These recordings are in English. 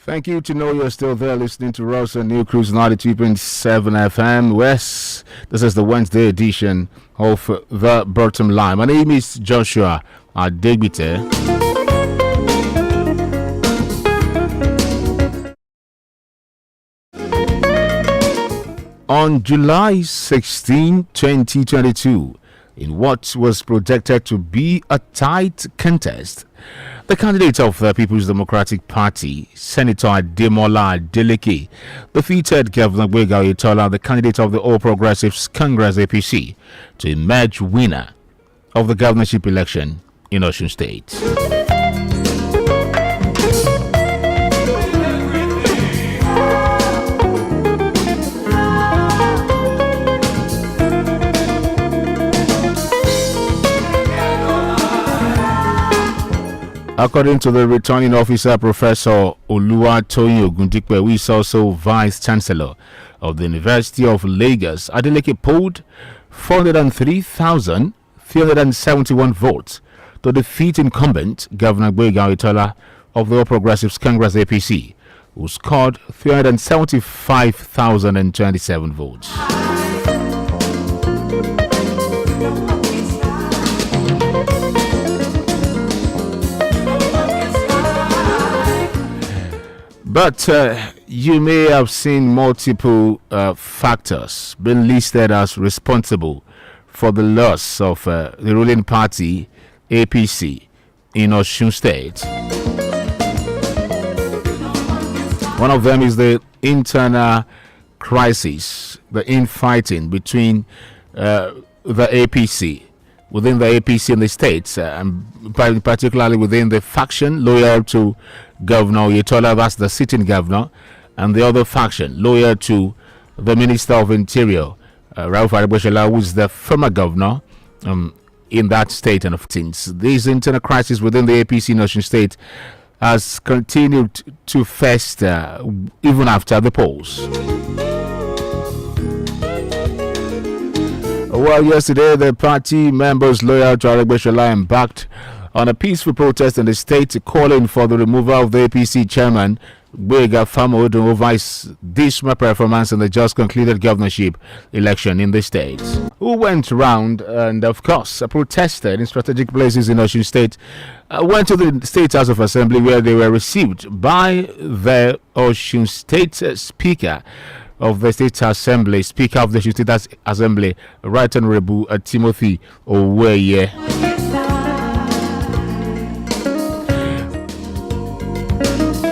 Thank you to know you're still there listening to us on NewCruse 92.7 FM. West. This is the Wednesday edition of The Bottom Line. My name is Joshua Adegbite. On July 16, 2022, in what was projected to be a tight contest, the candidate of the People's Democratic Party, Senator Ademola Adeleke, defeated Governor Gbenga Oyetola, the candidate of the All Progressives Congress APC, to emerge winner of the governorship election in Osun State. According to the returning officer, Professor Oluwatoyin Ogundipe, who is also Vice Chancellor of the University of Lagos, Adeleke polled 403,371 votes to defeat incumbent Governor Gbenga Oyetola of the All Progressives Congress APC, who scored 375,027 votes. But you may have seen multiple factors being listed as responsible for the loss of the ruling party, APC, in Osun State. One of them is the internal crisis, the infighting between the APC, within the APC in the states, and particularly within the faction loyal to Governor Oyetola, that's the sitting governor, and the other faction loyal to the Minister of Interior, Rauf Aregbesola, who is the former governor in that state. And of things, this internal crisis within the APC in Osun State has continued to fester even after the polls. Well, yesterday, the party members loyal to Aregbesola embarked on a peaceful protest in the state calling for the removal of the APC chairman, Gbenga Famodu, over his dismal performance in the just concluded governorship election in the state. Who went round and, of course, protested in strategic places in Osun State, went to the State House of Assembly where they were received by the Osun State Speaker of the State Assembly, Speaker of the State Assembly, Right Honorable Timothy Oweye.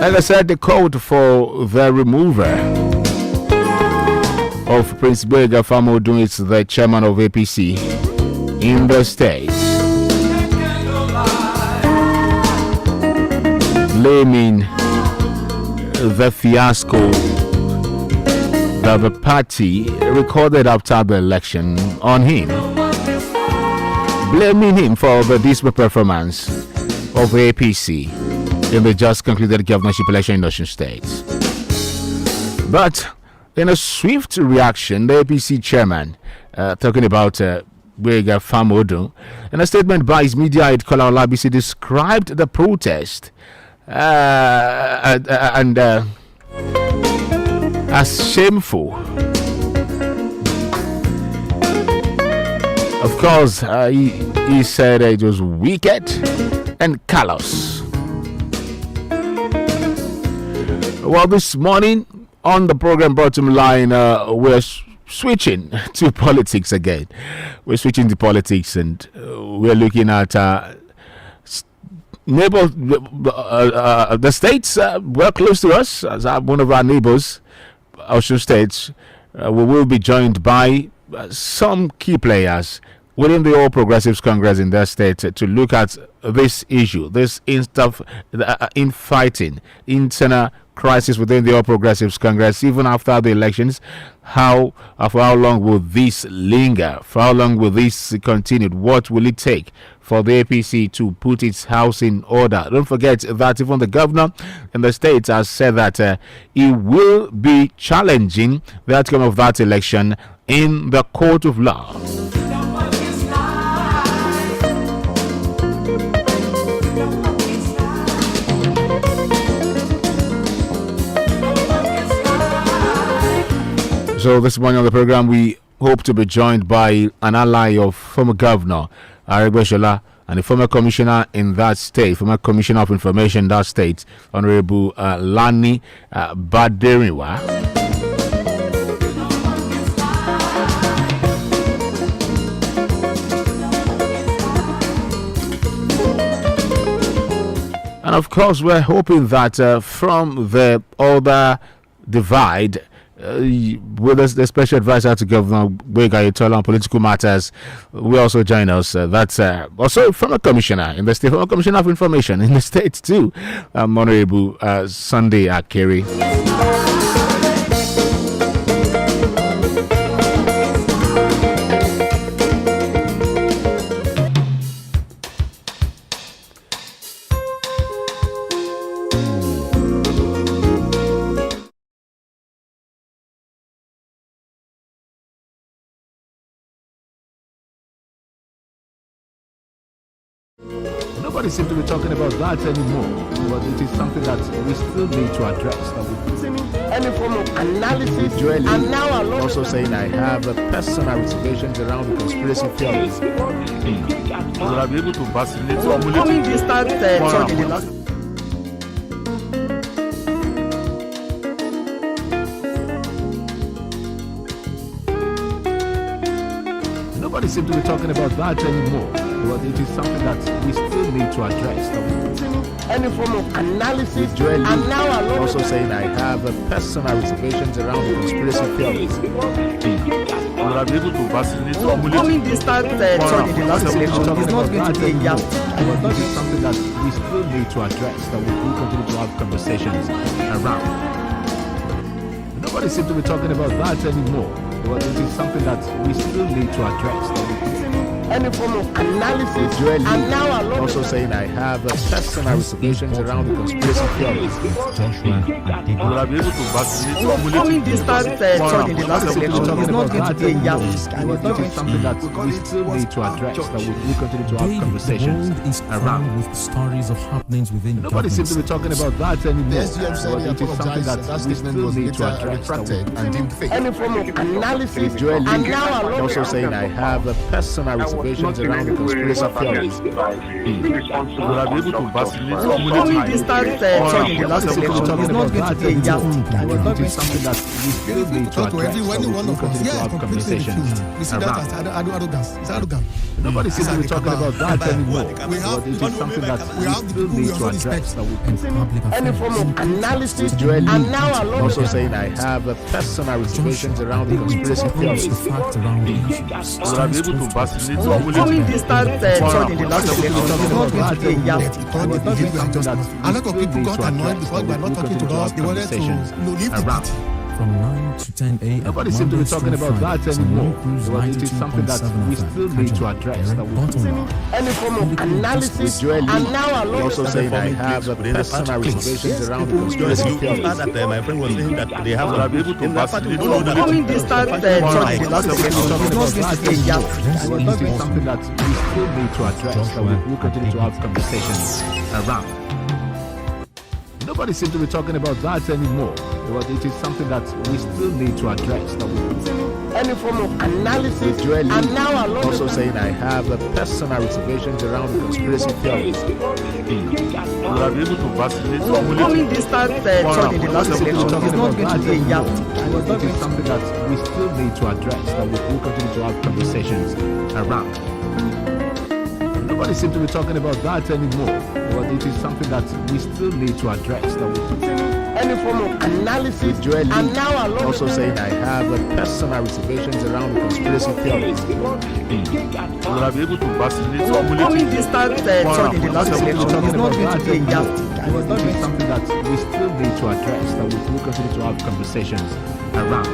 Like I said, they called for the removal of Prince Gbenga Famodu, it's the chairman of APC in the state, blaming the fiasco that the party recorded after the election on him, blaming him for the dismal performance of the APC in the just concluded governorship election in Osun State. But in a swift reaction, the APC chairman, talking about Gbenga Famodu, in a statement by his media head, Kola Olabisi, described the protest and as shameful. Of course, he said it was wicked and callous. Well, this morning on the program Bottom Line, we're switching to politics again. We're switching to politics, and we're looking at neighbor, the states well close to us, as one of our neighbors, Osun State. We will be joined by some key players within the All Progressives Congress in their state to look at this issue, this infighting, internal crisis within the All Progressives Congress, even after the elections. For how long will this linger? For how long will this continue? What will it take for the APC to put its house in order? Don't forget that even the governor in the state has said that he will be challenging the outcome of that election in the court of law. So this morning on the program, we hope to be joined by an ally of former Governor Adegbite and the former commissioner in that state, former commissioner of information in that state, Honorable Lani Baderinwa. And of course, we're hoping that from the other divide, with us, the special advisor to Governor Gbega Ayetola on political matters, will also join us. That's also from a commissioner in the state, from a commissioner of information in the state too, Honorable Sunday Akere. Nobody seems to be talking about that anymore, but it is something that we still need to address. Any form of analysis, and now also saying I have personal reservations around the conspiracy theories. Will I be able to vaccinate? Coming distance, Nobody seems to be talking about that anymore, but it is something that we still need to address. Any form of analysis, and now also saying I have personal reservations around the conspiracy theories. Will I be able to vaccinate? Coming distance, in the last election is not going to be a gap. But it is something that we still need to address, that we will continue to have conversations around. Nobody seems to be talking about that anymore, but it is something that we still need to address. Any form of analysis, and now also saying I have personal reservations around the conspiracy theories. Joshua Adegbite. Will I be able to vaccinate? Coming distance, in the last election is not going to be a gap. But it is something that we still need to address, that we will continue to have conversations around. With stories of happenings within Nobody seems to be talking about that anymore. SGM said But it is something that we still need to address. Any form of analysis, and now also saying I have personal reservations around the conspiracy theories. Will I be able to vaccinate? coming distance, in the last election is not going to be a gap. But it is something that we still need to address, that we will continue to have conversations around. Arrogant. Nobody seems to be talking about that anymore. But it is something that we still need to address, that we can. Any form of analysis, and now also saying I have personal reservations around the conspiracy theories. Will I be able to vaccinate? coming distance, in the last election is not going to be a gap. A lot of people got annoyed because we are not talking to us. They wanted to leave the party. From 9 to 10 a.m. Nobody seems to be talking about that anymore. But it is something that we still need to address, that we can. Any form of analysis, and now Also saying I have personal reservations around the conspiracy theories. My friend was saying that they have Will I be able to vaccinate? coming distance, in the last election is not going to be a gap. But it is something that we still need to address, that we will continue to have conversations around. Nobody seems to be talking about that anymore. But it is something that we still need to address, that we can. Any form of analysis, and now Also saying I have personal reservations around the conspiracy theories. Will I be able to vaccinate? coming distance, in the last election is not going to be a gap. But it is something that we still need to address, that we will continue to have conversations around. Nobody seems to be talking about that anymore. But it is something that we still need to address, that we can. Any form of analysis, and now Also saying I have personal reservations around the conspiracy theories. Will I be able to vaccinate? coming distance, in the last election is not going to be a gap. But it is something that we still need to address, that we will continue to have conversations around.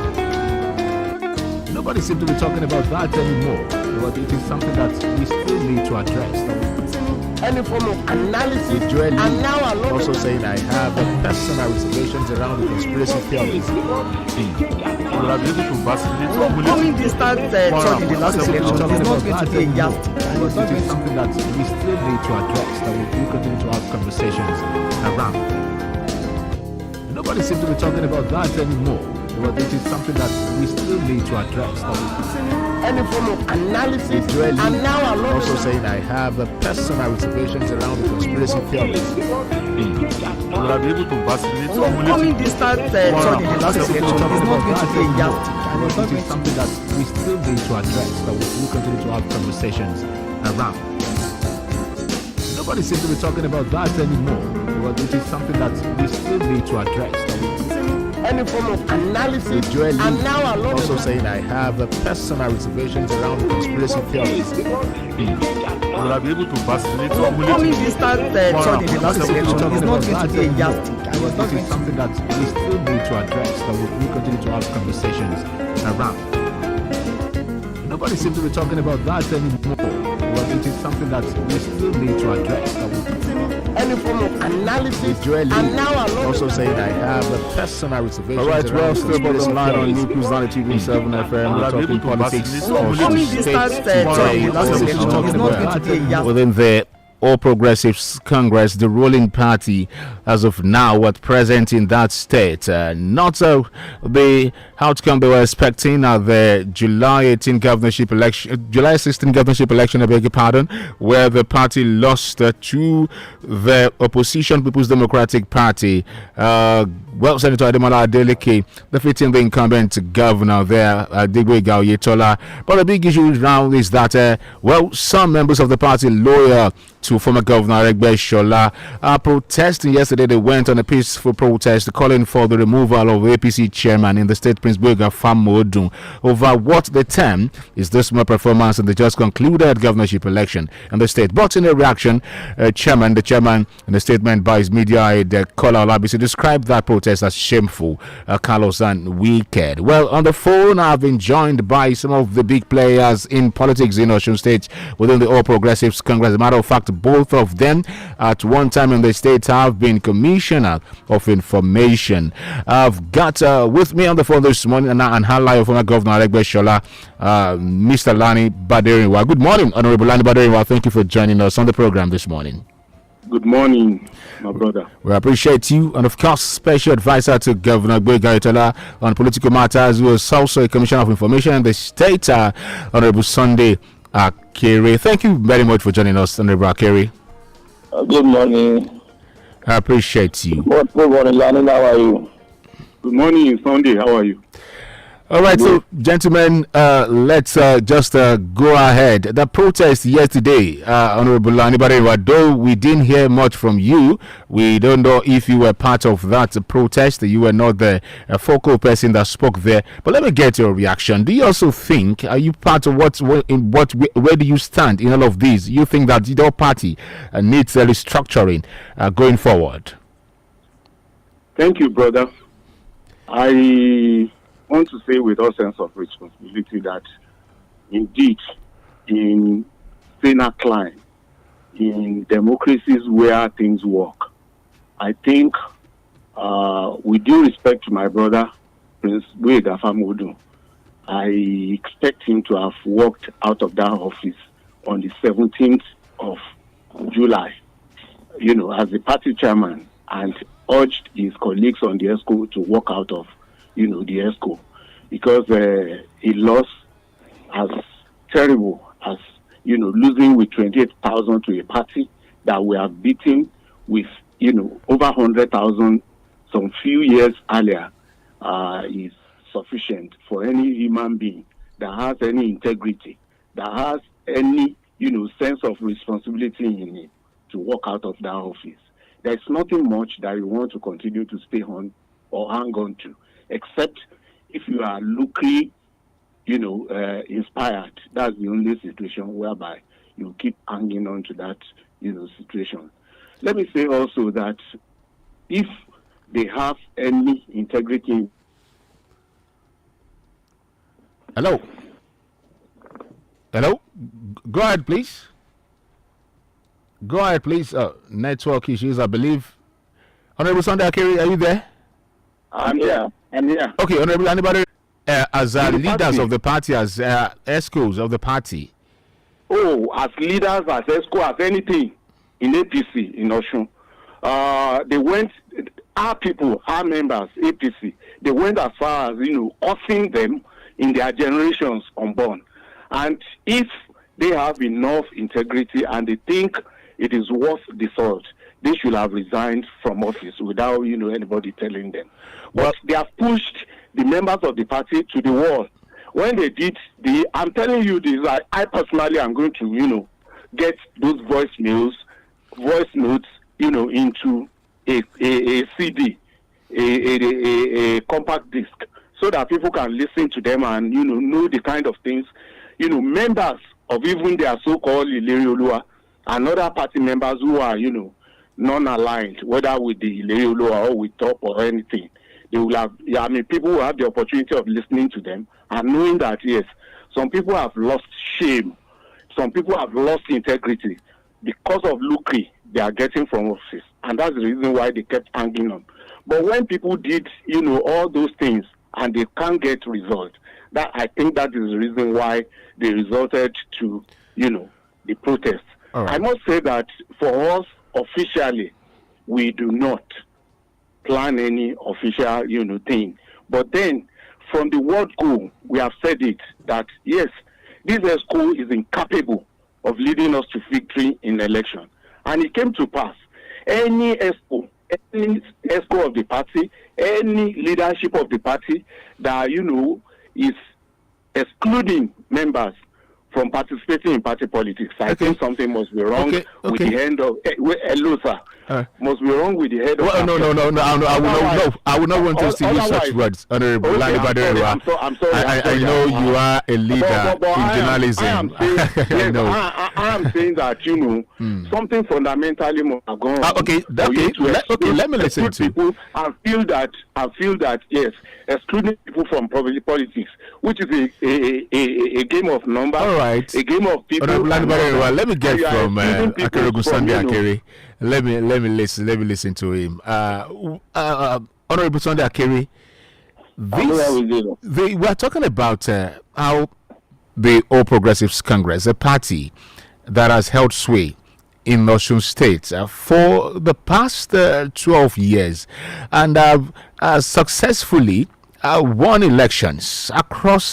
Nobody seems to be talking about that anymore. But it is something that we still need to address, that we can. Any form of analysis, and now Also saying I have personal reservations around the conspiracy theories. Will I be able to vaccinate? coming distance, in the last election is not going to be a gap. But it is something that we still need to address, that we will continue to have conversations around. Nobody seems to be talking about that anymore. But this is something that we still need to address. Any form of analysis, Joel and now along also saying I have personal reservations around the conspiracy theory. Will I be able to vaccinate so coming distant third in the last election is not going to be a yardstick. It is something that we still need to address, that we will continue to have conversations around. Nobody seems to be talking about that anymore, but it is something that we still need to address. Any form of analysis, Joel and now along also saying I have personal reservations around the conspiracy theories. Will I be able to vaccinate so coming distant third in the last election is not going to be a yardstick. It is something that we still need to address, that we will continue to have conversations around. Nobody seems to be talking about that anymore, but it is something that we still need to address. Any form of analysis, Joel and now along also saying I have personal reservations. All right, well, around still bottom line on conspiracy NewCruse 92.7 FM. We're talking politics, coming distant third in the last election is not going to be a yardstick. within the All Progressives Congress, the ruling party as of now, at present in that state. Not the outcome they were expecting at the July 16 governorship election, I beg your pardon, where the party lost to the opposition People's Democratic Party. Senator Ademola Adeleke defeating the incumbent governor there, Adegbite Oyetola. But the big issue now is that, some members of the party loyal to former Governor Adegbite are protesting. Yesterday, they went on a peaceful protest calling for the removal of APC chairman in the state, Prince Boyega Famodun, over what they term is dismal performance in the just concluded governorship election in the state. But in a reaction, the chairman, in a statement by his media aide, Kola Olabisi, described that protest as shameful, callous and wicked. Well, on the phone, I've been joined by some of the big players in politics in Osun State within the All Progressives Congress. As a matter of fact, both of them at one time in the state have been commissioner of information. I've got with me on the phone this morning and highlight of former Governor Adegbite Mr. Lani Baderinwa. Good morning, Honorable Lani Baderinwa. Thank you for joining us on the program this morning. Good morning, my brother. We appreciate you, and of course, special advisor to Governor Adegbite Oyetola on political matters, who is also a commissioner of information in the state, Honorable Sunday Akere. Thank you very much for joining us, Honorable Akere. Good morning. I appreciate you. Good morning, Lani. How are you? Good morning, Sunday. How are you? All right, so gentlemen, let's just go ahead. The protest yesterday, Honorable Lani Baderinwa, though we didn't hear much from you, we don't know if you were part of that protest. You were not the focal person that spoke there. But let me get your reaction. Do you also think, are you part of where do you stand in all of this? You think that your party needs a restructuring going forward? Thank you, brother. I want to say with all sense of responsibility that indeed in saner climate, in democracies where things work, I think with due respect to my brother Prince Boyega Famodun, I expect him to have walked out of that office on the 17th of July, as the party chairman, and urged his colleagues on the ESCO to walk out of the ESCO, because a loss as terrible as, losing with 28,000 to a party that we have beaten with, over 100,000 some few years earlier, is sufficient for any human being that has any integrity, that has any, sense of responsibility in it to walk out of that office. There's nothing much that you want to continue to stay on or hang on to, except if you are looking, inspired. That's the only situation whereby you keep hanging on to that, situation. Let me say also that if they have any integrity. Hello? Go ahead, please. Network issues, I believe. Honorable Sunday Akere, are you there? I'm here. Okay, Honorable, anybody as leaders of the party, as ESCOs of the party? Oh, as leaders, as ESCO, as anything in APC in Osun. They went, our people, our members, APC, they went as far as, cursing them in their generations unborn. And if they have enough integrity and they think it is worth the salt, they should have resigned from office without, anybody telling them. But they have pushed the members of the party to the wall. When they did I'm telling you this, I personally am going to, get those voice notes, into a CD, a compact disc, so that people can listen to them and, know the kind of things, members of even their so-called Ileri Olua and other party members who are, non-aligned, whether with the Ileri Olua or with TOP or anything. They will have, people will have the opportunity of listening to them and knowing that, yes, some people have lost shame. Some people have lost integrity because of lucre they are getting from office. And that's the reason why they kept hanging on. But when people did, all those things and they can't get results, that I think that is the reason why they resulted to, the protest. Right. I must say that for us, officially, we do not plan any official, thing. But then, from the word go, we have said it, that yes, this ESCO is incapable of leading us to victory in the election. And it came to pass. Any ESCO of the party, any leadership of the party that, is excluding members from participating in party politics. I think something must be wrong with the end of... hello, sir. Must be wrong with the head of... No. I would not want to use such words, Honorable Adegbite. I'm sorry. I know you are a leader in journalism. I am saying that, something fundamentally must have gone wrong. Let me listen to people and feel that, yes, excluding people from politics, which is a game of numbers. All right. A game of people. Let me get from Akerogun Sunday Akere. Let me listen to him. Honorable Sunday Akere, we are talking about how the All Progressives Congress, a party that has held sway in Osun State for the past 12 years and successfully won elections across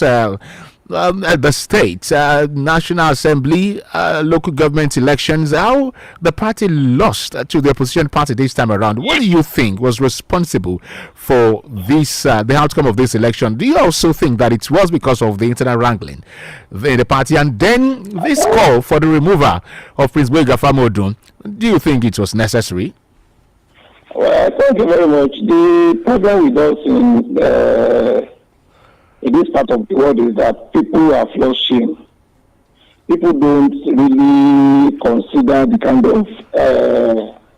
the state, National Assembly, local government elections, how the party lost to the opposition party this time around. What do you think was responsible for this, the outcome of this election? Do you also think that it was because of the internal wrangling in the party? And then this call for the removal of Prince Boyega Famodun, do you think it was necessary? Well, thank you very much. The problem with us in this part of the world is that people have lost shame. People don't really consider the kind of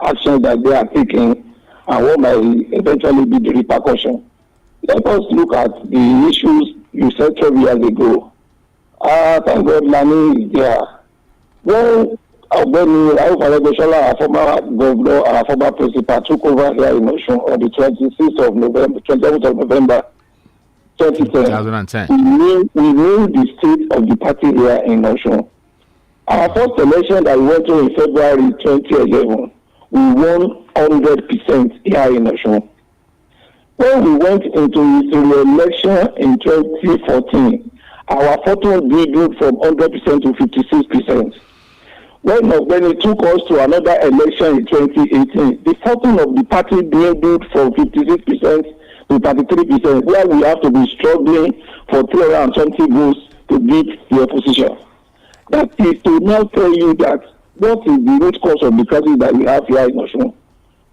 actions that they are taking and what might eventually be the repercussion. Let us look at the issues you said 12 years ago. Thank God Lani is there. When our former governor, our former principal, took over here in Osun on the 26th of November, 27th of November, 2010. We knew the state of the party here in Osun. Our first election that we went to in February 2011, we won 100% here in Osun. When we went into the election in 2014, our photo dwindled from 100% to 56%. When Ogbeni took us to another election in 2018, the photo of the party dwindled from 56% to 33%, where we have to be struggling for 320 votes to beat the opposition. That is to now tell you that what is the root cause of the crisis that we have here in Osun.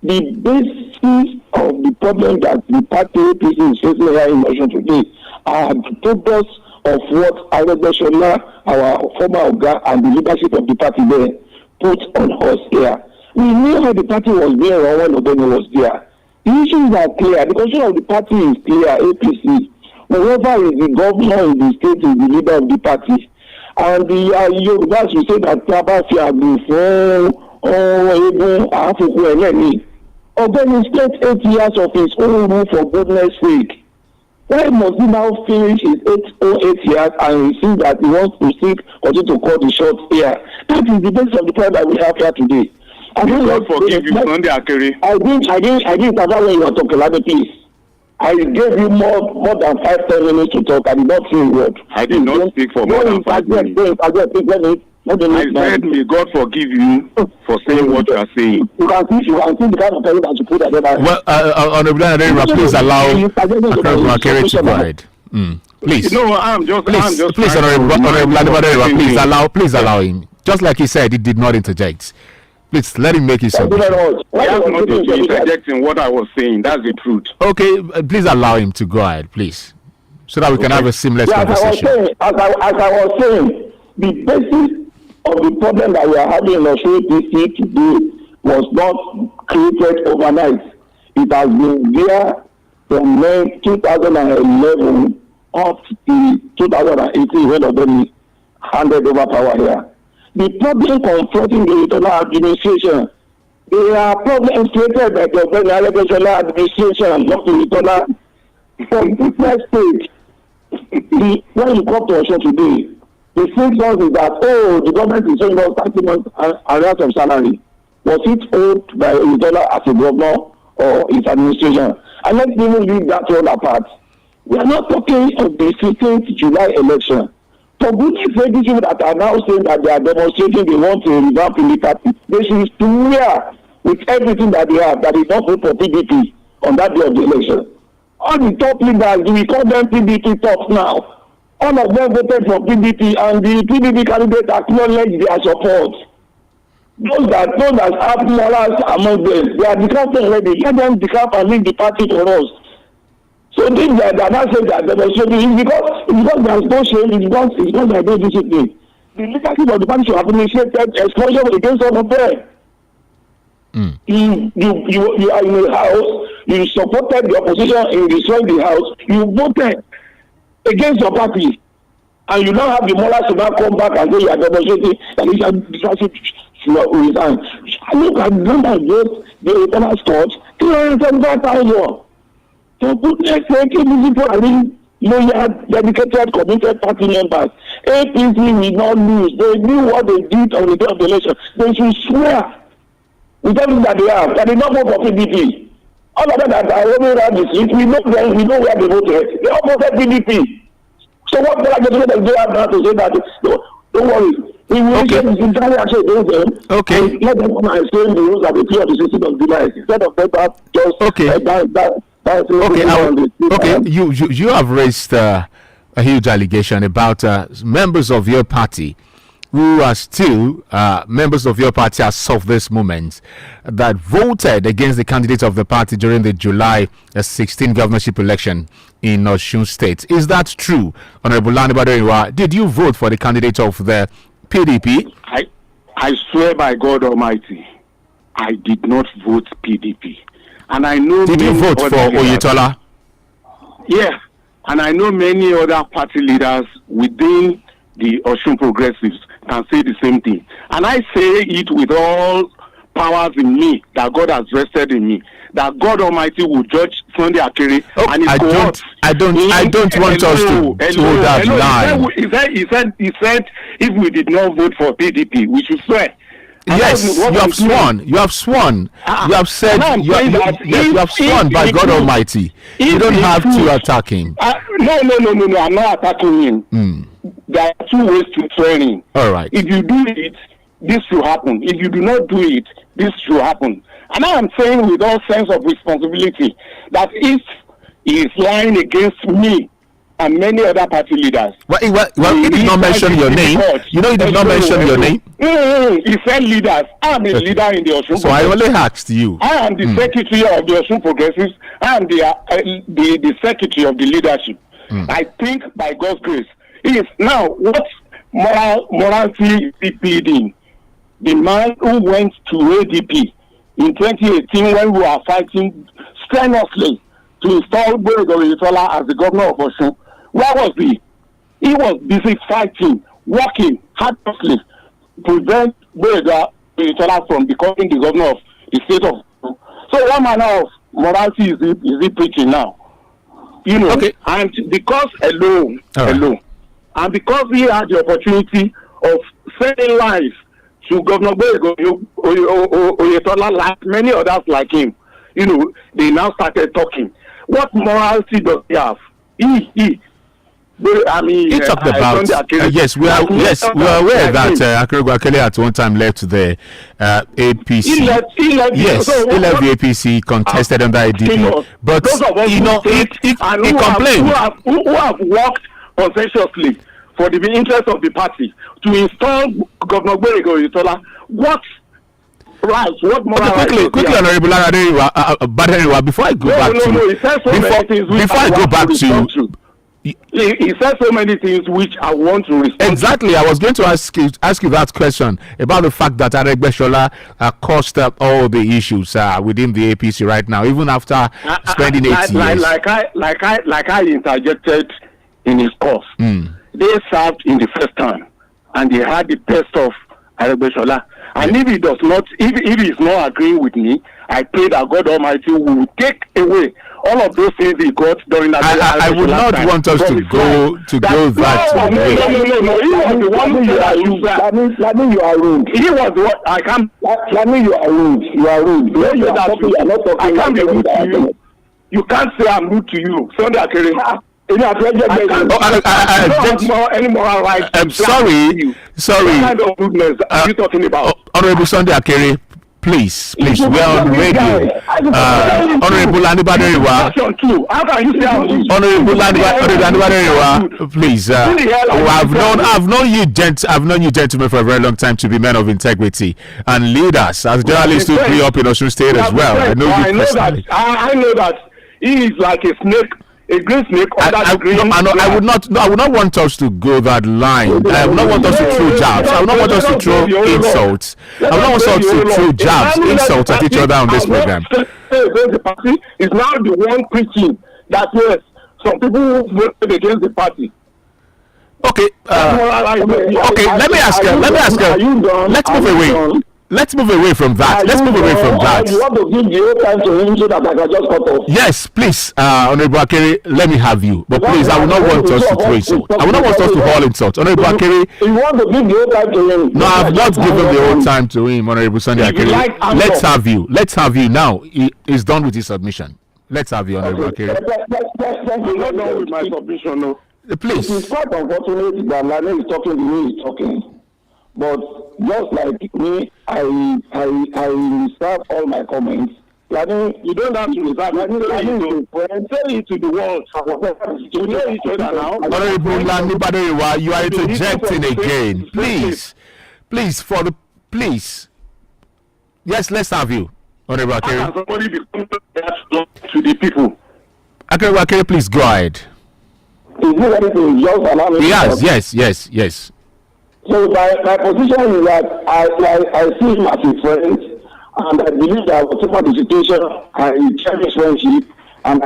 The basis of the problem that the party APC is facing here in Osun today are the products of what Adegbite, our former Oga, and the leadership of the party there put on us here. We knew how the party was being run when Ogbeni was there. The issues are clear. The constitution of the party is clear, APC. Whoever is the governor in the state is the leader of the party. And the Yorubas will say that Tabafi Agbo fún Egun Afuku Eleni. Ogbeni spent 8 years of his own rule for goodness sake. Why must he now finish his 8 years and he sees that he wants to seek or to call the shots here? That is the basis of the problem that we have here today. I don't forgive you, Sunday Akere. I didn't cover when you were talking, let me please. I gave you more than 5-10 minutes to talk. I did not say a word. I did not speak for more than 5 minutes. I said, may God forgive you for saying what you are saying. You can see the kind of person that you put at them. Well, Honorable Adegbite, please allow Akere to go ahead. Please. No, I'm just. Please, Honorable Adegbite, please allow him. Just like he said, he did not interject. Please let him make his submission. He has not interjecting what I was saying. That's the truth. Okay, please allow him to go ahead, please, so that we can have a seamless conversation. As I was saying, the basis of the problem that we are having in Osun today was not created overnight. It has been there from 2011 up to 2018 when they handed over power here. The problem confronting the internal administration, there are problems created by the internal administration, not the internal. From this stage, when you come to Osun today, the 6 months is that, the government is showing us 30 months arrears of salary. Was it owed by Oyedola as a governor or his administration? And let's even leave that all apart. We are not talking of the 15th July election. For goodness sake, these people that are now saying that they are demonstrating they want to revamp the party, they should swear with everything that they have that they don't vote for PDP on that day of the election. All the top leaders, we call them PDP tops now. All of them voted for PDP, and the PDP candidates acknowledged their support. Those that have morals among them, they are decamping already. Let them decamp and leave the party for us. So this that not saying that demonstrating is because there is no shame, it's because there is no discipline. The leadership of the party should have initiated explosion against all of them. You are in a house, you supported the opposition in destroying the house, you voted against your party, and you don't have the morals to now come back and say you are demonstrating that you should resign. Look at the number of votes the internal scored, 375,000. For goodness sake, these people are really loyal, dedicated, committed party members. APC will not lose. They knew what they did on the day of the election. They should swear with everything that they have, that they don't vote for PDP. All of them that are running around the street, we know them, we know where they voted. They all voted PDP. So what they have now to say that, don't worry. We will entirely actually do them. Okay. And let them come and explain the rules that we play on the 16th of July. Instead of that, just You have raised a huge allegation about members of your party who are still members of your party as of this moment that voted against the candidate of the party during the July 16 governorship election in Osun State. Is that true, Honorable Adegbite? Did you vote for the candidate of the PDP? I swear by God Almighty, I did not vote PDP. And I know. Did you vote for Oyetola? Yeah, and I know many other party leaders within the Osun Progressives can say the same thing. And I say it with all powers in me that God has vested in me, that God Almighty will judge Sunday Akere and his cohorts. I don't want us to hold that line. He said if we did not vote for PDP, we should swear. And yes, you have sworn. You have sworn. You have said you have sworn by God Almighty. You don't have to attack him. No. I'm not attacking him. There are two ways to training. All right. If you do it, this should happen. If you do not do it, this should happen. And I am saying with all sense of responsibility that if he is lying against me and many other party leaders. Well, he did not mention your name. You know, he did not mention your name. He said leaders. I am a leader in the Osun. So I only asked you. I am the secretary of the Osun Progressives. I am the secretary of the leadership. I think by God's grace. Is now what morality is repeating? The man who went to ADP in 2018 when we were fighting strenuously to install Oyetola as the governor of Osun. Where was he? He was busy fighting, working tirelessly to prevent Oyetola from becoming the governor of the state of Osun. So what manner of morality is he preaching now? You know, and because alone, and because he had the opportunity of saving lives to Governor Oyetola, like many others like him, you know, they now started talking. What morality does he have? I mean, he talked about yes, we are aware that Akeregbe Akele at one time left the APC. He left he left the APC, contested under IDP, but he complained. Who have worked conscientiously for the interest of the party to install Governor Gberego Itola. What right? What moral right? Quickly, Honorable Badeniwa, before I go back to. He said so many things which I want to respond. Exactly, I was going to ask you that question about the fact that Adegbite caused up all the issues within the APC right now, even after spending 8 years. Like I interjected in his course. They served in the first time, and they had the best of Adegbite. And if he does not, if he is not agreeing with me, I pray that God Almighty will take away all of those things he got during that. I would not want us to go that way. No. He was the one who that means you are rude. He was what I can't. That means you are rude. You are rude. I can't be rude to you. You can't say I'm rude to you. Sunday Akere. I'm sorry. What kind of rudeness are you talking about? Honorable Sunday Akere, please, we are on radio. Honorable Anibaderiwa. Honorable Anibaderiwa, please. I've known you gentlemen for a very long time to be men of integrity and leaders as journalists who grew up in Osun State as well. I know you personally. I know that he is like a snake. A green snake under the green. I would not want us to go that line. I would not want us to throw jabs. I would not want us to throw insults. I would not want us to throw jabs, insults at each other on this program. The party is now the one preaching that yes, some people voted against the party. Okay. Okay. Let me ask you. Let's move away from that. You want to give the whole time to him so that I can just cut off? Yes, please, Honorable Akere, let me have you. But please, I will not want us to throw insults. I will not want us to haul insults. Honorable Akere. You want to give the whole time to him? No, I have not given the whole time to him, Honorable Sunday Akere. Let's have you now. He's done with his submission. Let's have you, Honorable Akere. I'm not done with my submission, no. Please. It is quite unfortunate that Lane is talking the way he's talking. But just like me, I reserve all my comments. You don't have to reserve. Tell it to the world. You know each other now. Honorable Anibaderiwa, you are interjecting again. Please. Yes, let's have you, Honorable Akere. Can somebody become to the people? Akere, please go ahead. Is it ready to just allow me? Yes. So my position is that I see him as a friend, and I believe that whatever the situation, I cherish friendship, and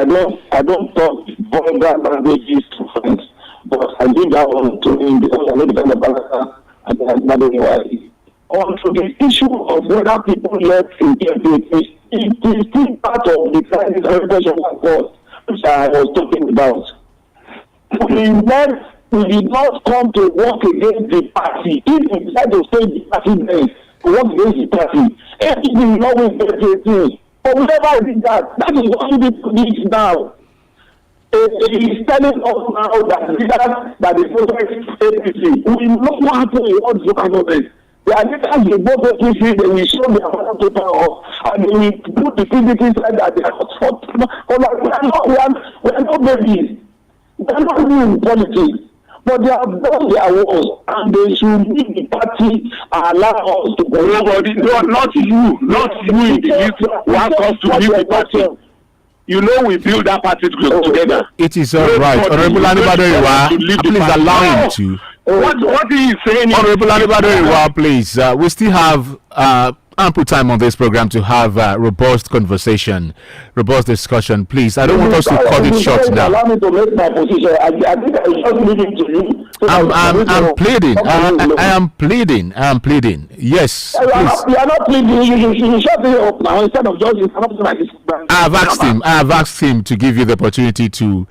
I don't talk vulgar languages to friends, but I give that one to him because I know the kind of character and not anyway. On to the issue of whether people left in KPP, it is still part of the crisis repression report which I was talking about. We did not come to work against the party. If we decide to stay the party then, to work against the party, everything will always be everything. But we never did that. That is what we need now. He is telling us now that the protest APC, we know what happened in all the local government. They are leaders, they both APC, they will show their paper off, and they will put the PDP side that they are not. We are not babies. We are not doing politics. But they have done their work, and they should leave the party and allow us to go. Nobody, not you in the list want us to leave the party. You know we build that party together. It is all right. Honorable Anibaderiwa, please allow him to. What he is saying. Honorable Anibaderiwa, please. We still have ample time on this program to have robust conversation, robust discussion. Please, I don't want us to cut it short now. Allow me to make my position. I think I just leave it to you. I'm pleading. I am pleading. Yes. You are not pleading. You shut it up now instead of just interrupting like this. I have asked him to give you the opportunity to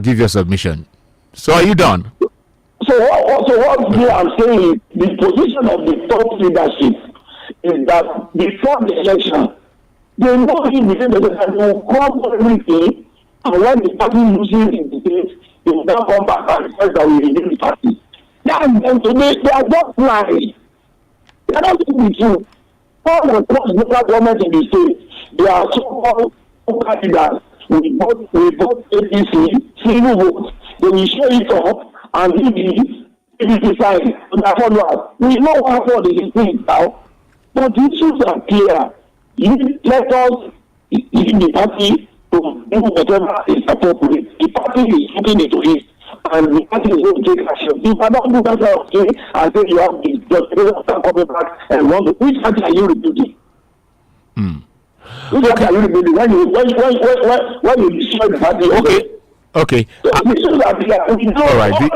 give your submission. So are you done? So what I'm saying, the position of the top leadership is that before the election, They know him within the state, and they will come for everything. And when the party loses in the state, they will now come back and request that we renew the party. That's them today. They are just lying. They are not saying the truth. All across local government in the state, they are so-called candidates. We vote APC, single vote. They will show it up and if decide to follow us. We know how far this thing now, but the issues are clear. You let us in the party to do whatever is appropriate. The party is looking into it, and the party is going to take action. If I don't do that kind of thing, I say you have the justification of coming back and which party are you rebuilding? Which party are you rebuilding? When you destroy the party, Okay. All right. We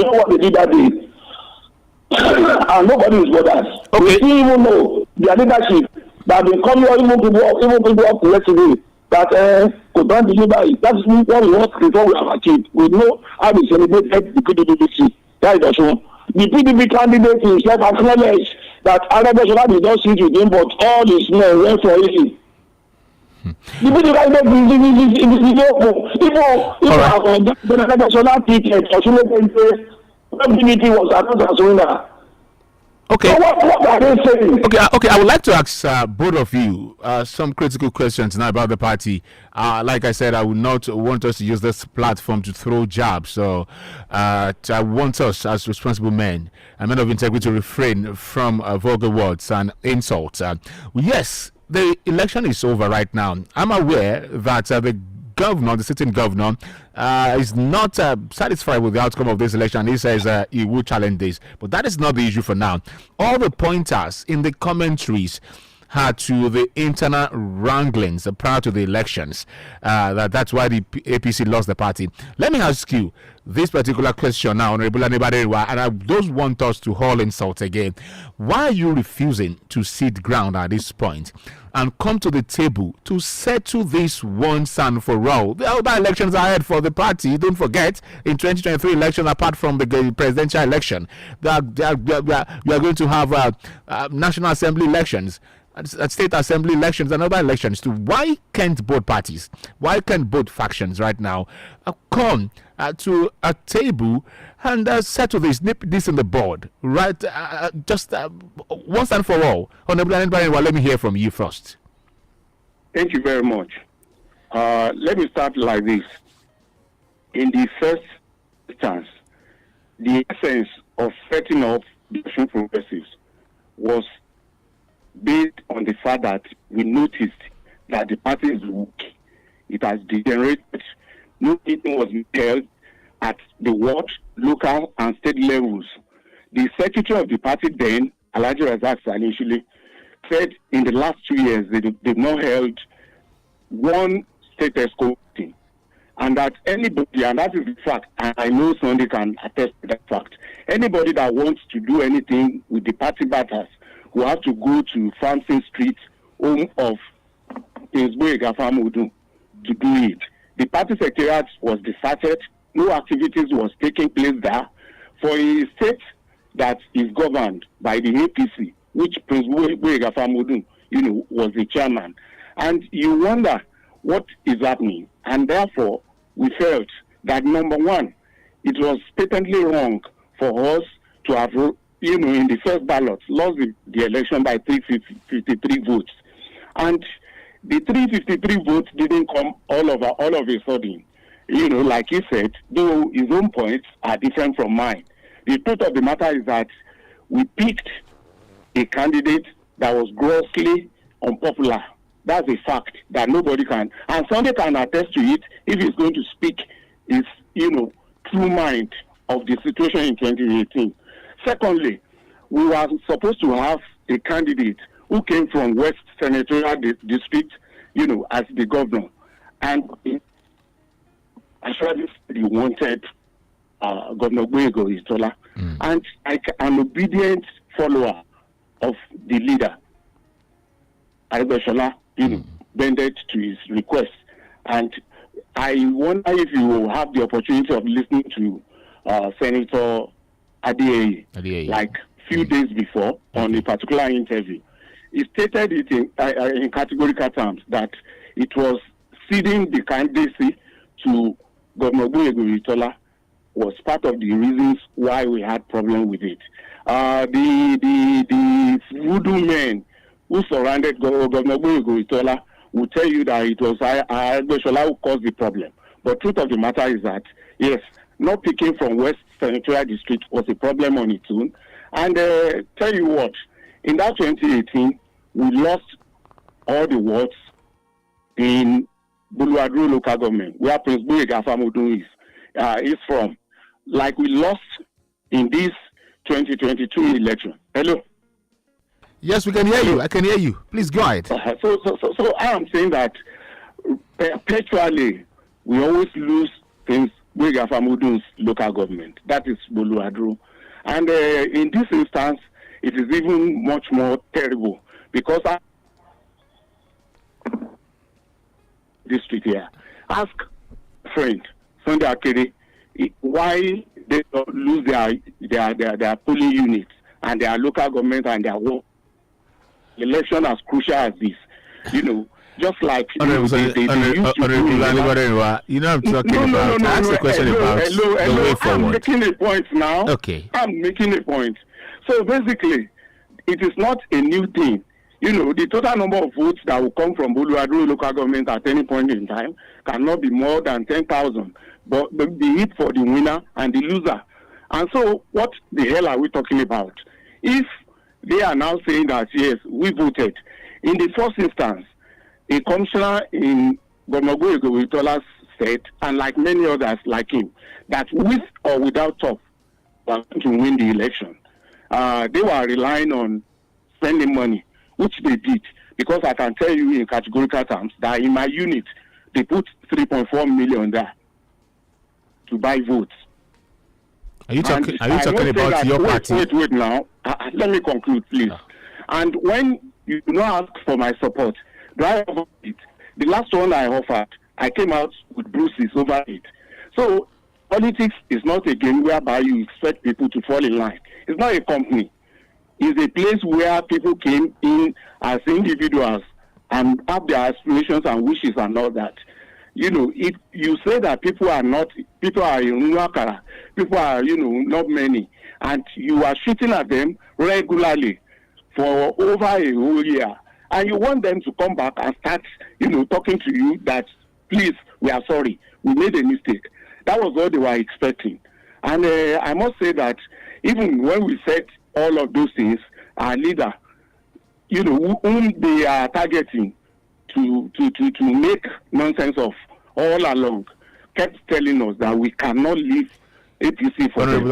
know what they did that day. And nobody is bothered. Okay. We still even know their leadership that they come here, even people up yesterday that could not deliver it. That's what we want before we have achieved. We know how we celebrated the PDP. That is also. The PDP candidate himself acknowledged that Adegbite did not sit with him, but all his men went for him. The PDP candidate was announced as winner. Okay. So what are they saying? Okay. I would like to ask both of you some critical questions now about the party. Like I said, I would not want us to use this platform to throw jabs. So I want us as responsible men and men of integrity to refrain from vulgar words and insults. Yes, the election is over right now. I'm aware that the sitting governor, is not satisfied with the outcome of this election. He says he will challenge this, but that is not the issue for now. All the pointers in the commentaries had to the internal wranglings prior to the elections. That's why the APC lost the party. Let me ask you this particular question now, Honorable Anibadewa, and I don't want us to haul insult again. Why are you refusing to cede ground at this point and come to the table to settle this once and for all? The other elections are ahead for the party. Don't forget, in 2023 elections, apart from the presidential election, we are going to have National Assembly elections, state assembly elections, and other elections too. Why can't both parties, why can't both factions right now come to a table and settle this, nip this in the board, right? Just once and for all. Honorable Adegbite, let me hear from you first. Thank you very much. Let me start like this. In the first instance, the essence of setting up the National Progressives was based on the fact that we noticed that the party is weak. It has degenerated. No meeting was held at the ward, local, and state levels. The secretary of the party then, Alhaji Razak initially, said in the last 2 years they've not held one state ESCO meeting. And that anybody, and that is the fact, and I know Sunday can attest to that fact, anybody that wants to do anything with the party matters will have to go to Frampton Street, home of Kingsbury Gafamudu, to do it. The party secretariat was deserted. No activities was taking place there. For a state that is governed by the APC, which Prince Gafamudu, was the chairman. And you wonder what is happening. And therefore, we felt that, number one, it was patently wrong for us to have, in the first ballot, lost the election by 353 votes. And the 353 votes didn't come all of a sudden. Like he said, though his own points are different from mine. The truth of the matter is that we picked a candidate that was grossly unpopular. That's a fact that nobody can. And Sunday can attest to it if he's going to speak his, true mind of the situation in 2018. Secondly, we were supposed to have a candidate who came from West Senatorial District, as the governor. And actually, he wanted Governor Gwego Istola. And an obedient follower of the leader, Adegbite, bended to his request. And I wonder if you will have the opportunity of listening to Senator Adeyeye, like few days before on a particular interview. he stated it in categorical terms that it was ceding the candidacy to Governor Boyega was part of the reasons why we had problem with it. The voodoo men who surrounded Governor Boyega will tell you that it was Adegbite who caused the problem. But truth of the matter is that, yes, not picking from West Senatorial District was a problem on its own. And tell you what, in that 2018, we lost all the wards in Buluwadru local government, where Prince Boyega Famodun is from. Like we lost in this 2022 election. Hello? Yes, we can hear you. I can hear you. Please go ahead. So I am saying that perpetually we always lose Prince Boyega Famodun's local government. That is Buluwadru. And in this instance, it is even much more terrible because district here. Ask friend Sunday Akere why they don't lose their polling units and their local government and their work. Election as crucial as this, just like you know I'm talking about. Ask the question about the way forward. I'm making a point now. Okay. I'm making a point. So basically, it is not a new thing. The total number of votes that will come from Buluwadru local government at any point in time cannot be more than 10,000. But the hit for the winner and the loser. And so, what the hell are we talking about? If they are now saying that, yes, we voted. In the first instance, a commissioner in Governor Boyega said, and like many others like him, that with or without talk, were going to win the election. They were relying on spending money, which they did. Because I can tell you in categorical terms that in my unit, they put 3.4 million there to buy votes. Are you talking about your party? Wait now. Let me conclude, please. And when you do not ask for my support, do I offer it? The last one I offered, I came out with bruises over it. So politics is not a game whereby you expect people to fall in line. It's not a company. It's a place where people came in as individuals and have their aspirations and wishes and all that. If you say that people are in Nwakara, people are, not many, and you are shooting at them regularly for over a whole year, and you want them to come back and start, talking to you that, please, we are sorry, we made a mistake. That was what they were expecting. And I must say that even when we said all of those things, our leader, whom they are targeting to make nonsense of all along, kept telling us that we cannot leave APC for them.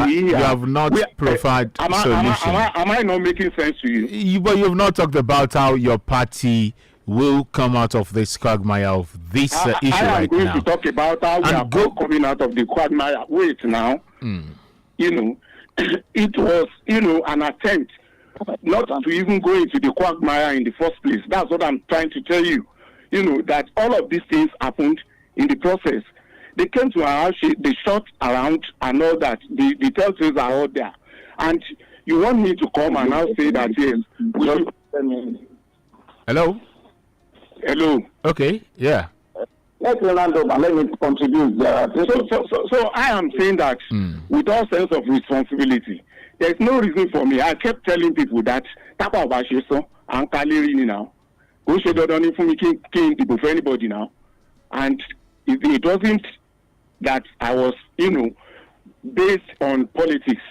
You have not provided solution. Am I not making sense to you? But you have not talked about how your party will come out of this quagmire of this issue right now. I am going to talk about how we are coming out of the quagmire. Wait now. It was, an attempt not to even go into the quagmire in the first place. That's what I'm trying to tell you. That all of these things happened in the process. They came to our house, they shot around and all that. The telltales are all there. And you want me to come and now say that, yes, we should... Hello? Hello. Okay, yeah. Let me contribute. So I am saying that with all sense of responsibility, there's no reason for me. I kept telling people that Tapa Obasheso and Kaleri now. Go show Dodoni for me king people for anybody now. And it wasn't that I was, based on politics.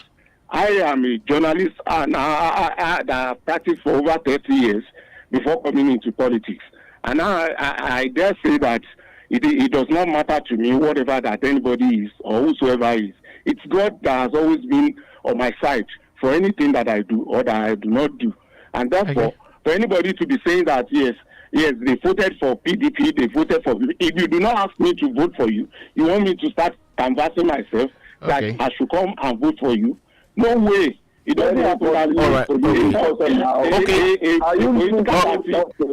I am a journalist and I practiced for over 30 years before coming into politics. And I dare say that it does not matter to me whatever that anybody is or whosoever is. It's God that has always been on my side for anything that I do or that I do not do. And therefore, for anybody to be saying that, yes, they voted for PDP, they voted for... If you do not ask me to vote for you, you want me to start canvassing myself that I should come and vote for you? No way. It doesn't happen that way. All right. Okay.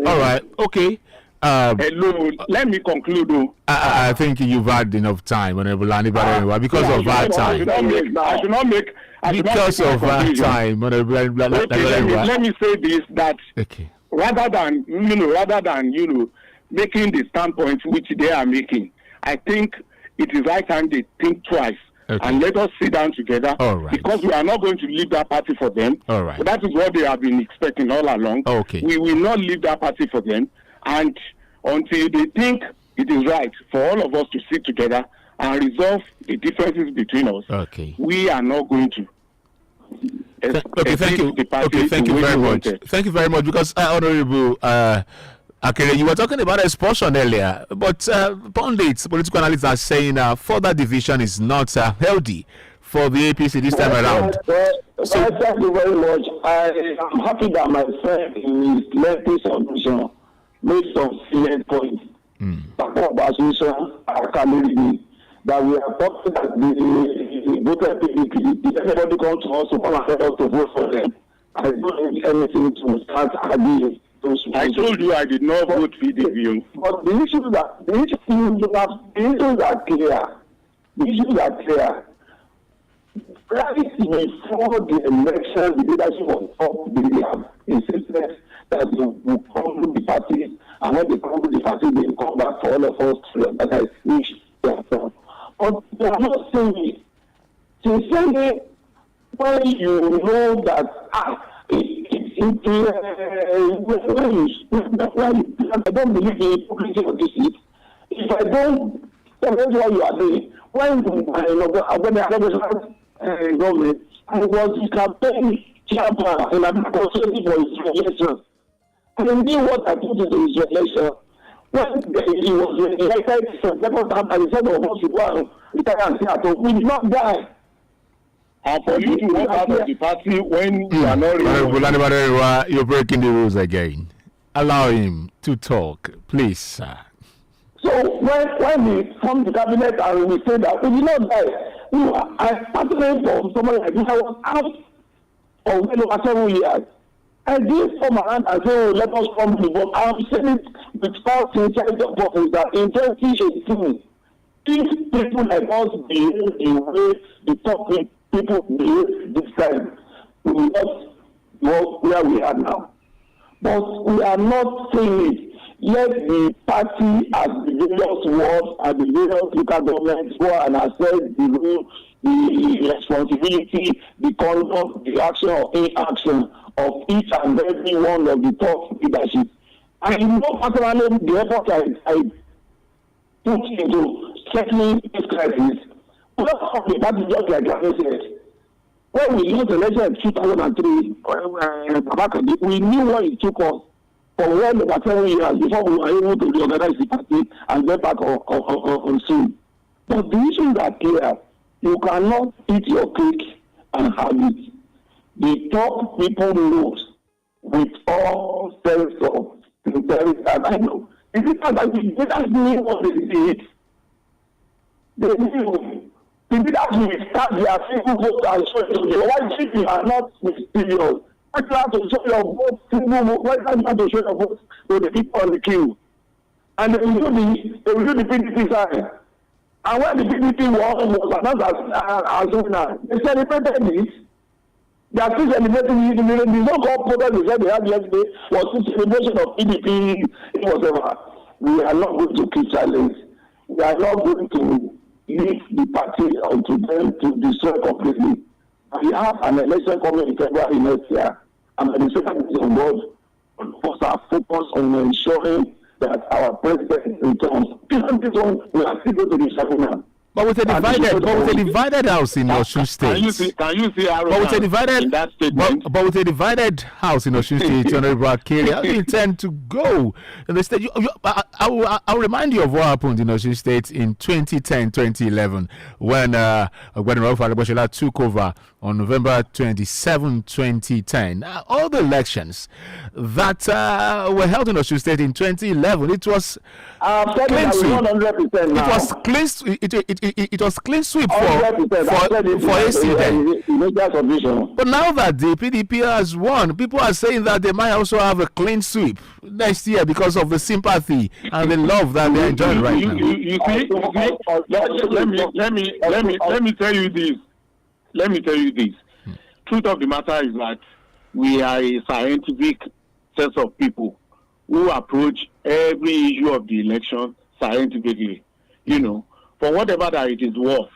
All right. Okay. Hello, let me conclude. I think you've had enough time, Honorable Adegbite, because of our time. I should not make Because of our time, Honorable Adegbite. Let me say this, that okay. rather than making the standpoint which they are making, I think it is right time they think twice. Okay. And let us sit down together. All right. Because we are not going to leave that party for them. All right. So that is what they have been expecting all along. Okay. We will not leave that party for them. And until they think it is right for all of us to sit together and resolve the differences between us, okay, we are not going to. Okay, thank you. Okay, thank you very much. Thank you very much. Because Honorable Akere, you were talking about expulsion earlier, but pundits, political analysts are saying further division is not healthy for the APC this time around. So, thank you very much. I am happy that my friend in his lengthy submission made some salient points. That we are talking that the voter PDP, if anybody comes to us to come and tell us to vote for them, I don't need anything to start arguing. I told you I did not vote PDP. But the issues are clear. The issues are clear. Right before the election, the leadership of top they have insisted that they will crumble the party, and when they crumble the party, they will come back for all of us to organize which they have done. But they are not saying it. Sincerely, when you know that I don't believe in hypocrisy of this seat. If I don't, that's what you are doing. When the government, I was the campaign chairman and I'm consulting for his election. And I knew what I put into his election. When he was elected for the second time, I said, of us to go and retire and say, at home, we did not die. And for you to walk out of the party when you are not ready. You're breaking the rules again. Allow him to talk, please, sir. So when we come to cabinet and we say that we did not die, I participated for someone like this. I was out for well over 7 years. I did come around and say, oh, let us come to vote. I'm saying it with all sincerity of purpose that in 2018, if people like us behave the way the top people behave this time, we will not go where we are now. But we are not saying it. Let the party at the various wards and the various local governments go and assess the role, the responsibility, the conduct, the action or inaction of each and every one of the top leadership. I know personally the effort I put into settling this crisis. Not of the party, just like I said. When we lost the election in 2003, we knew what it took us for well over 7 years before we were able to reorganize the party and get back on scene. But the issues are clear. You cannot eat your cake and have it. The top people knows with all sense of sincerity, and I know. Is it not that the leaders knew what they did? They knew. The leaders will start their single vote and show you why people are not mysterious. Why do you have to show your vote single vote? Why do you have to show your vote to the people on the queue? And they will do the PDP sign. And when the PDP was announced as winner, they celebrated this. They are still celebrating the so-called protest they said they had yesterday was still celebration of PDP, whatever. We are not going to keep silence. We are not going to leave the party unto them to destroy completely. We have an election coming in February next year, and the second is on board. Of our focus on ensuring that our president returns. Beyond this one, we are still going to be shutting down. But with a divided house in Osun State. Can you see but with a divided in that statement? But with a divided house in Osun State, Honorable Akere, how do you intend to go in the state? I'll remind you of what happened in Osun State in 2010-2011 when Rauf Aregbesola took over on November 27, 2010. All the elections that were held in Osun State in 2011, it was clean sweep. 100% now. It was clean. it was clean sweep 100%. for AC then. Major submission. But now that the PDP has won, people are saying that they might also have a clean sweep next year because of the sympathy and the love that they're enjoying right now. You see, let me tell you this. Let me tell you this. Truth of the matter is that we are a scientific set of people who approach every issue of the election scientifically. You know, for whatever that it is worth,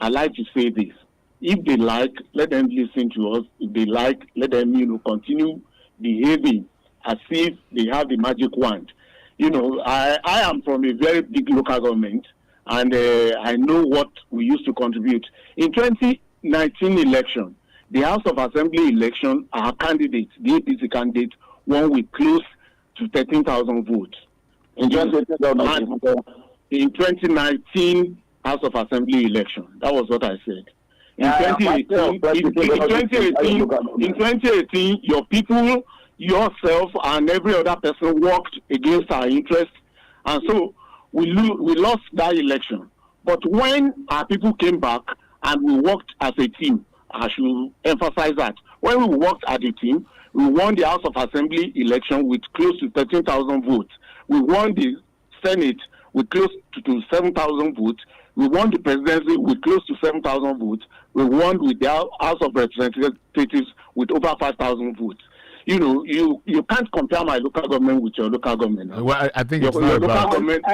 I like to say this. If they like, let them listen to us. If they like, let them, continue behaving as if they have the magic wand. I am from a very big local government, and I know what we used to contribute. In 2019 election, the House of Assembly election, our candidate, the APC candidate, won with close to 13,000 votes. In 2019 House of Assembly election, that was what I said. In 2018, your people, yourself, and every other person worked against our interests, and so we lost that election. But when our people came back and we worked as a team, I should emphasize that when we worked as a team, we won the House of Assembly election with close to 13,000 votes. We won the Senate with close to 7,000 votes. We won the presidency with close to 7,000 votes. We won with the House of Representatives with over 5,000 votes. You can't compare my local government with your local government. Well, I think it's your not local about government.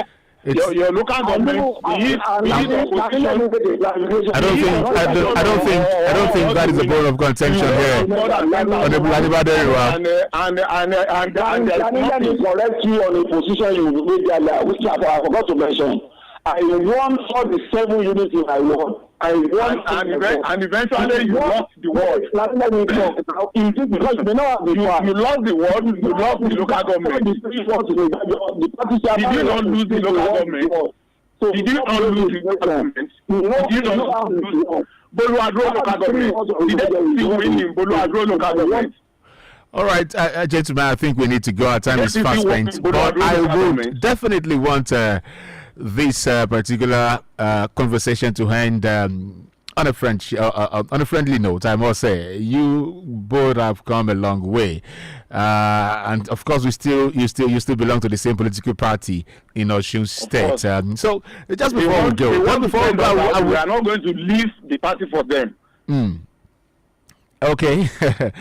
Your local government. I don't think that is a bone of contention here. Honorable Adegbite. Let me correct you on a position you made earlier, which I forgot to mention. I won all the 7 units in my ward. And eventually you lost the ward. Let me talk. Because you know you lost the ward, you lost the local government. Did you not lose the local government? Did you not lose the local government? Did you not lose Boluadro local government? Did they still win in Boluadro local government? All right, gentlemen, I think we need to go. Our time is fast spent. But I would definitely want this particular conversation to end on a friendly note. I must say, you both have come a long way, and of course, you still belong to the same political party in Osun State. So just before we go, we are not going to leave the party for them. Okay. I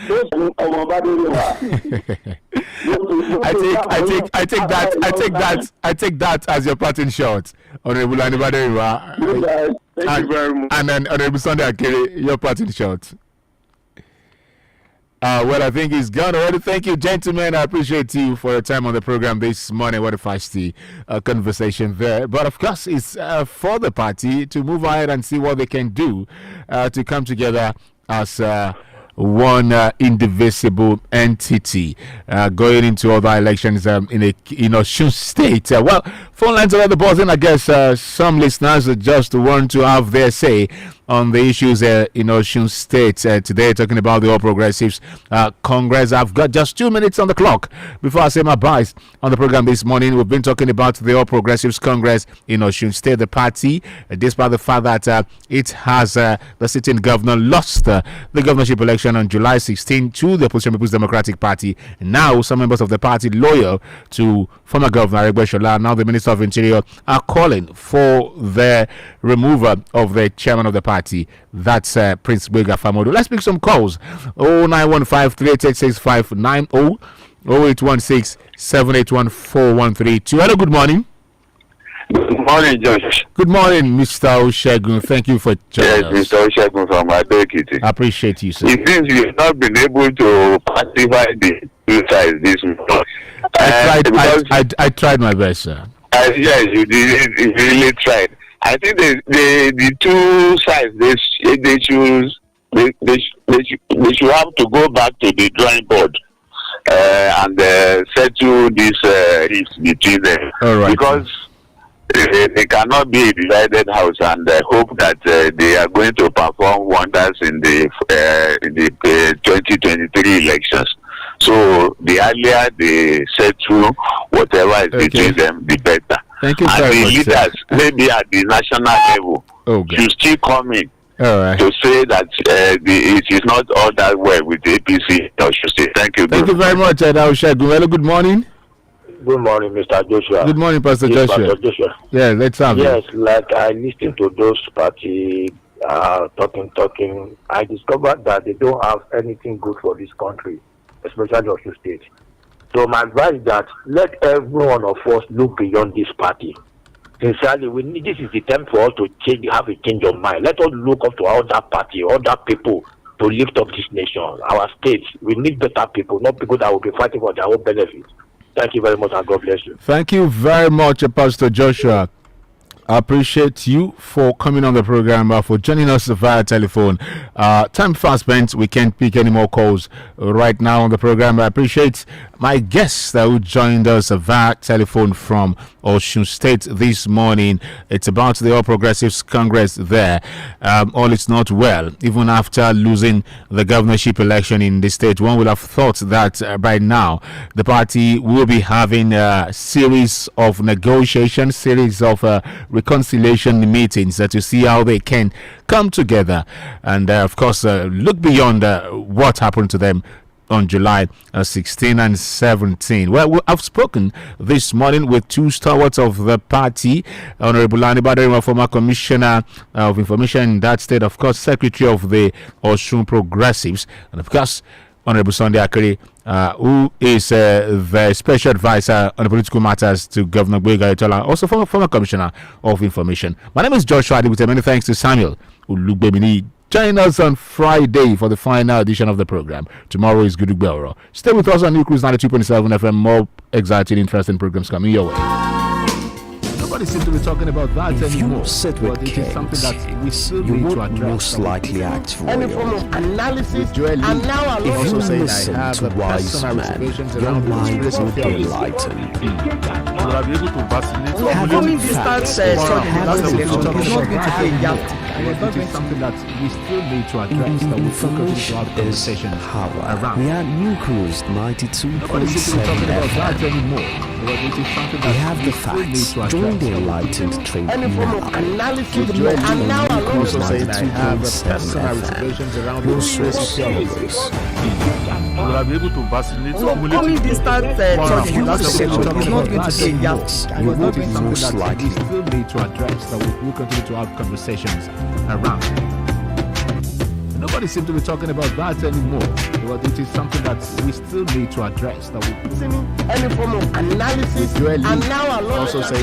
take that as your parting shot, Honorable Adegbite. Thank you very much. And then Honorable Sunday Akere, your parting shot. Well, I think he's gone already. Thank you, gentlemen. I appreciate you for your time on the program this morning. What a feisty conversation there. But of course, it's for the party to move ahead and see what they can do to come together as one indivisible entity going into other elections in Osun State. Well, phone lines are at the bottom. I guess some listeners just want to have their say on the issues in Osun State today, talking about the All Progressives Congress. I've got just 2 minutes on the clock before I say my byes on the program this morning. We've been talking about the All Progressives Congress in Osun State, the party, despite the fact that it has the sitting governor lost the governorship election on July 16 to the Opposition People's Democratic Party. Now, some members of the party loyal to former Governor Adegbite, now the Minister of Interior, are calling for the removal of the chairman of the party. That's Prince Bega Famodo. Let's pick some calls. 0915-386-6590, 0816-781-4132. Hello, good morning. Good morning, Josh. Good morning, Mr. Oshegun. Thank you for joining us. Yes, Mr. Oshegun from Adekiti. I appreciate you, sir. It seems you have not been able to pacify the two sides this month. I tried my best, sir. Yes, you did. You really tried. I think the two sides they should have to go back to the drawing board and settle this rift between them. All right. Because they cannot be a divided house, and hope that they are going to perform wonders in the 2023 elections. So the earlier they settle whatever is between them, the better. Thank you and very the much, leaders, maybe at the national level, should still come in to say that it is not all that well with the APC. I should say thank you. Thank you very much, Hello, good morning. Good morning, Mr. Joshua. Good morning, Pastor Yes, Joshua. Pastor Joshua. Yeah, let's have it. Yes, like I listened to those party talking. I discovered that they don't have anything good for this country, especially Joshua State. So my advice is that let every one of us look beyond this party. Sincerely, we need. This is the time for us to have a change of mind. Let us look up to other party, other people to lift up this nation, our state. We need better people, not people that will be fighting for their own benefit. Thank you very much, and God bless you. Thank you very much, Pastor Joshua. I appreciate you for coming on the program, for joining us via telephone. Time fast spent. We can't pick any more calls right now on the program. I appreciate my guests who joined us via telephone from Osun State this morning. It's about the All Progressives Congress there. All is not well. Even after losing the governorship election in the state, one would have thought that by now the party will be having a series of negotiations, series of reconciliation meetings to see how they can come together and of course look beyond what happened to them on July 16 and 17. Well, I've spoken this morning with two stalwarts of the party, Honorable Lani Badarima, former Commissioner of Information in that state, of course, Secretary of the Osun Progressives, and of course, Honorable Sunday Akere, who is the Special Advisor on Political Matters to Governor Gboyega Oyetola, also former Commissioner of Information. My name is Joshua Adegbite. Many thanks to Samuel Ulugbemini. Join us on Friday for the final edition of the program. Tomorrow is Good Oro. Stay with us on NewCruse 92.7 FM. More exciting, interesting programs coming your way. Nobody seems to be talking about that if anymore. You sit with kids, is something that we still you need would to address. most likely act for Any form of analysis, and now if you also saying listen I have to wise men, your mind will be enlightened. Coming distance it's something that we still need to address. Information is power. We are NewCruse 92.7 FM. We have the facts. Join the enlightened trade now. analysis, and now also saying I have 92.7 reservations around Your source always. coming distance If you listen to is not going to be a gap. you will be something most that likely. we still need to address, that we will continue to have conversations around. Nobody seems to be talking about that anymore. But it is something that we still need to address. That we Any form of analysis, and now also saying